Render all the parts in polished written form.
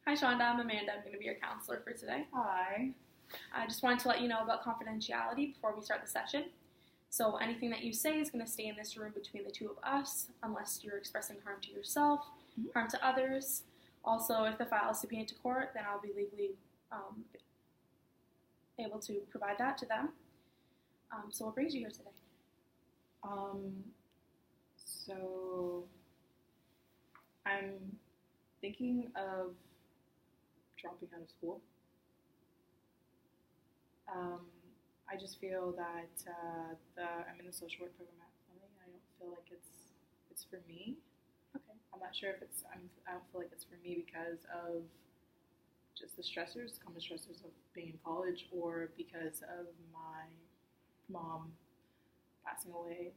Hi, Shonda. I'm Amanda. I'm going to be your counselor for today. Hi. I just wanted to let you know about confidentiality before we start the session. So anything that you say is going to stay in this room between the two of us, unless you're expressing harm to yourself, harm to others. Also, if the file is to be into court, then I'll be legally able to provide that to them. So what brings you here today? So I'm thinking of dropping out of school. I just feel that I'm in the social work program at Fleming, and I don't feel like it's for me. Okay. I'm not sure if I don't feel like it's for me because of just the common stressors of being in college, or because of my mom passing away,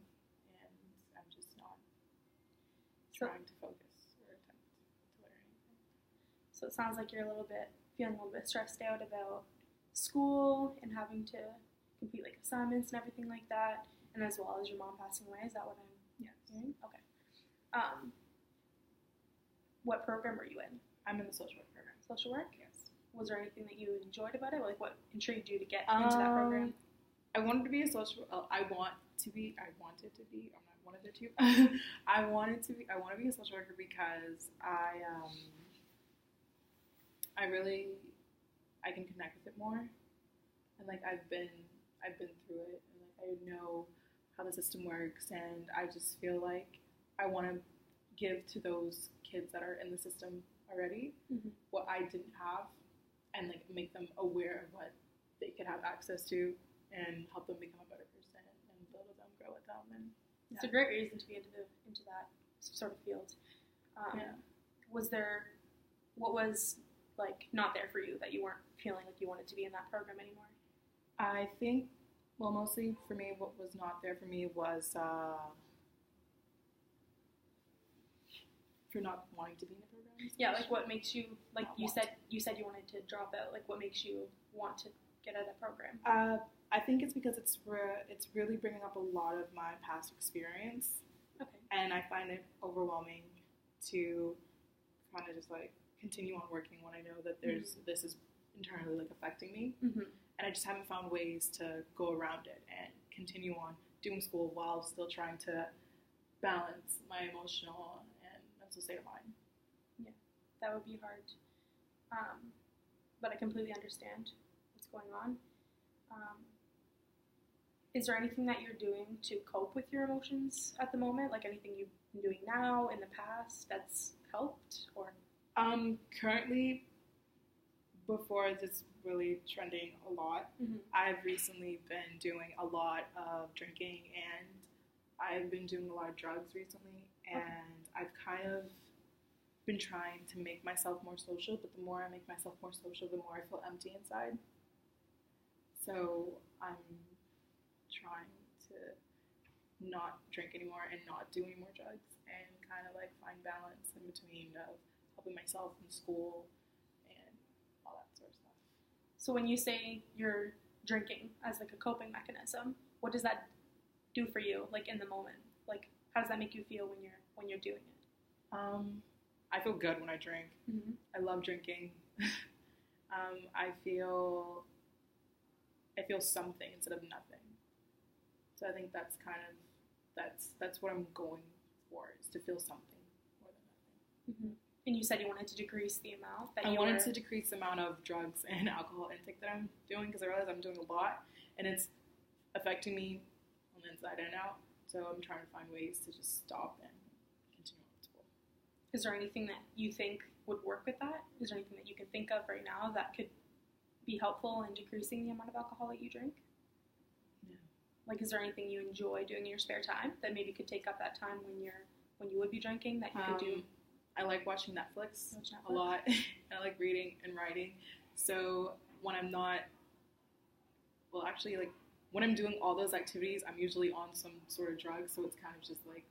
and I'm just not trying to focus or attempt to learn anything. So it sounds like you're feeling a little bit stressed out about school and having to complete like assignments and everything like that, and as well as your mom passing away. Is that what I'm hearing? Okay. What program are you in? I'm in the social work program. Social work? Yes. Was there anything that you enjoyed about it? Like what intrigued you to get into that program? I wanted to be a social. I want to be a social worker because I can connect with it more, and like I've been through it, and like I know how the system works, and I just feel like I want to give to those kids that are in the system already what I didn't have, and like make them aware of what they could have access to, and help them become a better person and build with them, grow with them, and It's a great reason to be into that sort of field. What was like not there for you that you weren't feeling like you wanted to be in that program anymore? I think, well, mostly for me, what was not there for me was for not wanting to be in the program. Yeah, like what makes you, like you said you wanted to drop out. Like what makes you want to get out of that program? I think it's because it's really bringing up a lot of my past experience. Okay. And I find it overwhelming to kind of just like continue on working when I know that this is internally like affecting me. And I just haven't found ways to go around it and continue on doing school while still trying to balance my emotional and mental state of mind. Yeah, that would be hard. But I completely understand what's going on. Is there anything that you're doing to cope with your emotions at the moment? Like anything you've been doing now, in the past, that's helped? Or currently, before this really trending a lot, I've recently been doing a lot of drinking, and I've been doing a lot of drugs recently, and I've kind of been trying to make myself more social, but the more I make myself more social, the more I feel empty inside. So I'm trying to not drink anymore and not do any more drugs, and kind of like find balance in between of helping myself in school and all that sort of stuff. So when you say you're drinking as like a coping mechanism, what does that do for you, like in the moment? Like how does that make you feel when you're doing it? I feel good when I drink. I love drinking. I feel something instead of nothing. So I think that's what I'm going for, is to feel something more than nothing. And you said you wanted to decrease the amount that I wanted to decrease the amount of drugs and alcohol intake that I'm doing, because I realize I'm doing a lot and it's affecting me on the inside and out. So I'm trying to find ways to just stop and continue on with school. Is there anything that you think would work with that? Is there anything that you can think of right now that could be helpful in decreasing the amount of alcohol that you drink? Yeah. Like, is there anything you enjoy doing in your spare time that maybe could take up that time when you would be drinking that you could do? I like watching Netflix a lot. I like reading and writing. So when I'm not, when I'm doing all those activities, I'm usually on some sort of drug. So it's kind of just like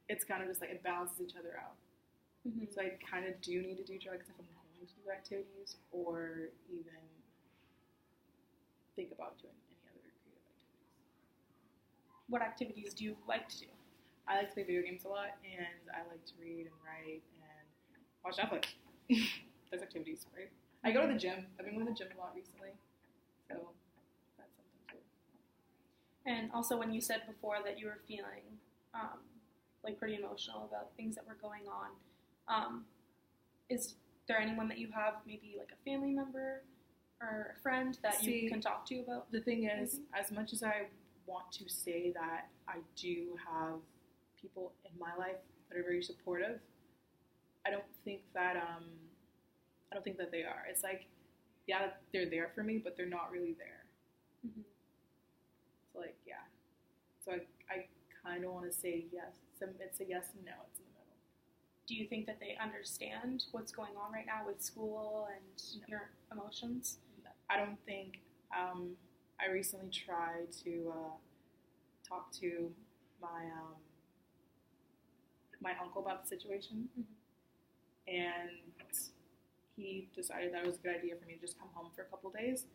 it's kind of just like it balances each other out. So I kind of do need to do drugs if I'm going to do activities, or even think about doing any other creative activities. What activities do you like to do? I like to play video games a lot, and I like to read and write and watch Netflix. there's activities, right? I go to the gym. I've been going to the gym a lot recently, so that's something too. And also, when you said before that you were feeling like pretty emotional about things that were going on, is there anyone that you have, maybe like a family member or a friend that you can talk to about? The thing is, as much as I want to say that I do have people in my life that are very supportive, I don't think that they are. It's like, yeah, they're there for me, but they're not really there. Mm-hmm. So like, yeah. So I kind of want to say yes. It's a yes and no. It's in the middle. Do you think that they understand what's going on right now with school and your emotions? No. I don't think. I recently tried to talk to my my uncle about the situation, and he decided that it was a good idea for me to just come home for a couple of days.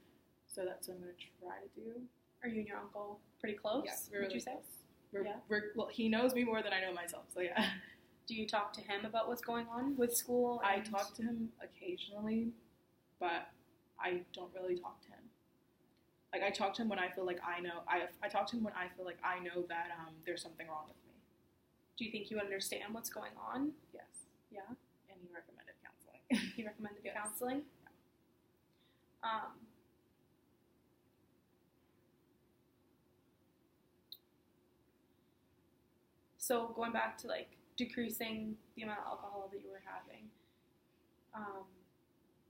So that's what I'm going to try to do. Are you and your uncle pretty close? Yeah, we're really you say? Close. Well, he knows me more than I know myself, so yeah. Do you talk to him about what's going on with school? I talk to him occasionally, but I don't really talk to him. Like, I talk to him when I feel like I know. I talk to him when I feel like I know that there's something wrong with me. Do you think you understand what's going on? Yes. Yeah. And he recommended counseling. He recommended Yes. counseling? Yeah. So going back to like decreasing the amount of alcohol that you were having,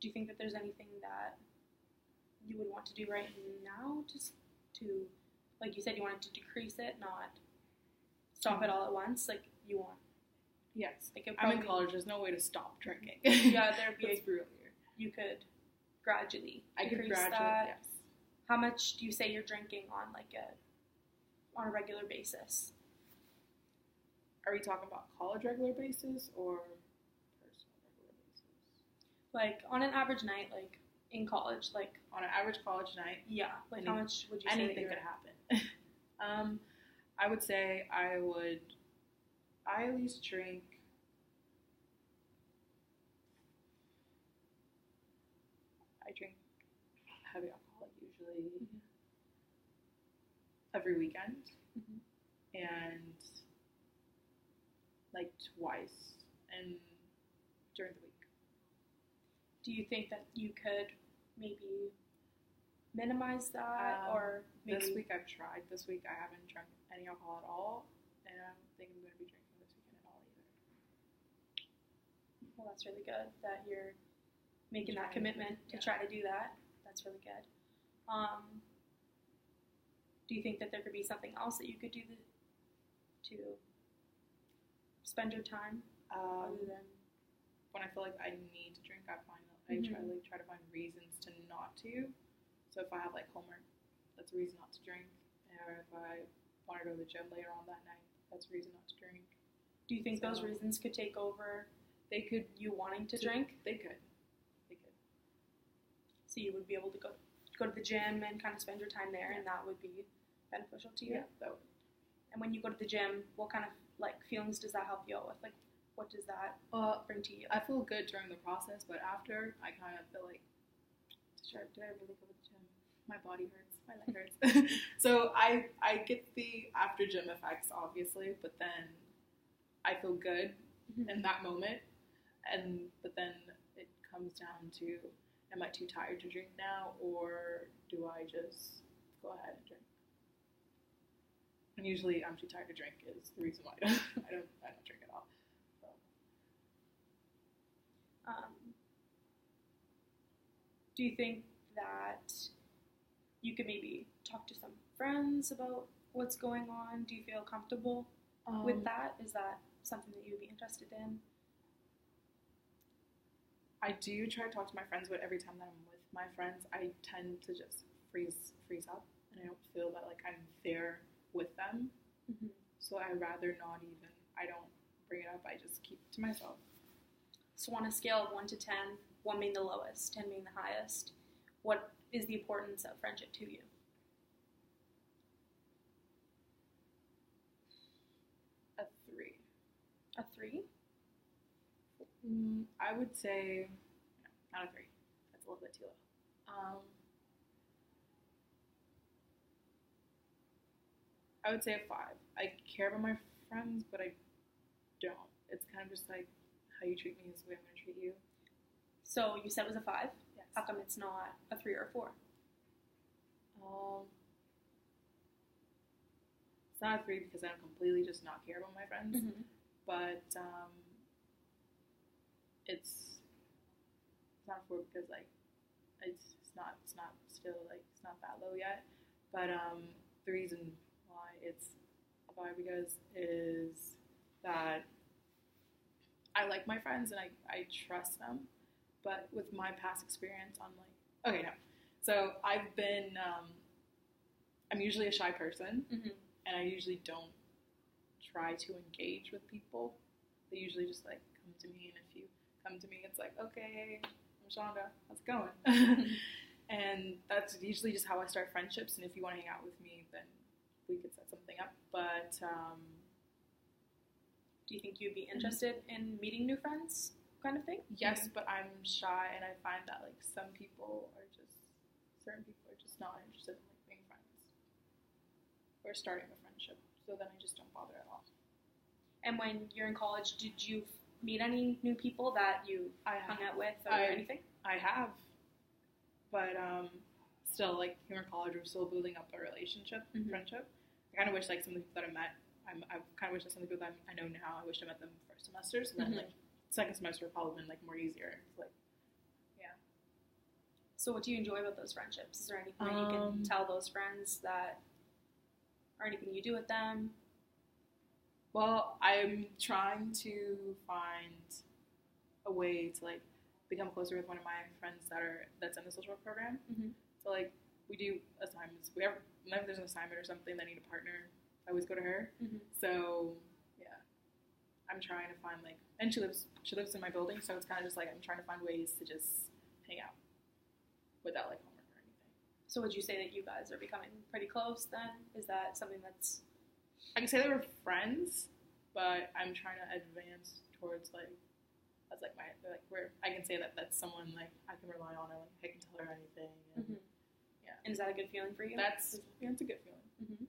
do you think that there's anything that you would want to do right now just to, like you said, you wanted to decrease it, not stop it all at once? Like you want? Yes. Like I'm in college. There's no way to stop drinking. Yeah, there'd be you could gradually decrease that. Yes. How much do you say you're drinking on a regular basis? Are we talking about college regular basis or personal regular basis? Like on an average night, like in college, like on an average college night. Yeah, like how much would you say? Anything could happen. I would say I at least drink. I drink heavy alcohol usually every weekend, and like twice and during the week. Do you think that you could maybe minimize that, or maybe... This week I've tried. This week I haven't drunk any alcohol at all, and I don't think I'm going to be drinking this weekend at all either. Well, that's really good that you're making that commitment to try to do that. That's really good. Do you think that there could be something else that you could do to spend your time other than... When I feel like I need to drink, I try to find reasons to not to. So if I have like homework, that's a reason not to drink. Or if I want to go to the gym later on that night, that's a reason not to drink. Do you think those reasons could take over? They could. You wanting to drink? They could. So you would be able to go to the gym and kind of spend your time there, and that would be beneficial to you? Yeah, that would. And when you go to the gym, what kind of like feelings does that help you out with? Like, what does that bring to you? I feel good during the process, but after, I kind of feel like, did I really go to the gym? My body hurts. My leg hurts. So I get the after gym effects, obviously, but then I feel good in that moment, but then it comes down to, am I too tired to drink now, or do I just go ahead and drink? And usually, I'm too tired to drink is the reason why I don't drink at all. So. Do you think that you could maybe talk to some friends about what's going on? Do you feel comfortable with that? Is that something that you would be interested in? I do try to talk to my friends, but every time that I'm with my friends, I tend to just freeze up, and I don't feel that like I'm there with them. So I'd rather not even. I don't bring it up. I just keep it to myself. So on a scale of 1 to 10, 1 being the lowest, 10 being the highest, what is the importance of friendship to you? A 3. A 3? I would say out of 3. That's a little bit too low. I would say a 5. I care about my friends, but I don't. It's kind of just like how you treat me is the way I'm going to treat you. So you said it was a 5? Yes. How come it's not a 3 or a 4? It's not a 3 because I don't completely just not care about my friends, but it's not a 4 because like it's not still like it's not that low yet. But the reason why it's a 5 because is that I like my friends and I trust them, but with my past experience on like okay no, so I've been I'm usually a shy person. And I usually don't try to engage with people. They usually just like come to me, and if you come to me, it's like, okay, I'm Shonda, how's it going? And that's usually just how I start friendships. And if you want to hang out with me, then we could set something up. But do you think you'd be interested in meeting new friends, kind of thing? Yes, but I'm shy, and I find that like certain people are just not interested in like being friends or starting a friendship, so then I just don't bother at all. And when you're in college, did you meet any new people that you hung out with or anything? I have, but still, like, here in college, we're still building up a relationship, friendship. I kind of wish, like, some of the people that I met, I kind of wish that some of the people that I know now, I wish I met them first semesters, and then, like, second semester would probably been, like, more easier. It's like, yeah. So what do you enjoy about those friendships? Is there anything that you can tell those friends that, or anything you do with them? Well, I'm trying to find a way to like become closer with one of my friends that's in the social work program. So like we do assignments. Whenever there's an assignment or something that I need a partner, I always go to her. So yeah, I'm trying to find like, and she lives in my building, so it's kind of just like I'm trying to find ways to just hang out without like homework or anything. So would you say that you guys are becoming pretty close then? Is that something that's... I can say that we're friends, but I'm trying to advance towards like, that's like I can say that that's someone like I can rely on, or like I can tell her anything. And, yeah. And is that a good feeling for you? It's a good feeling.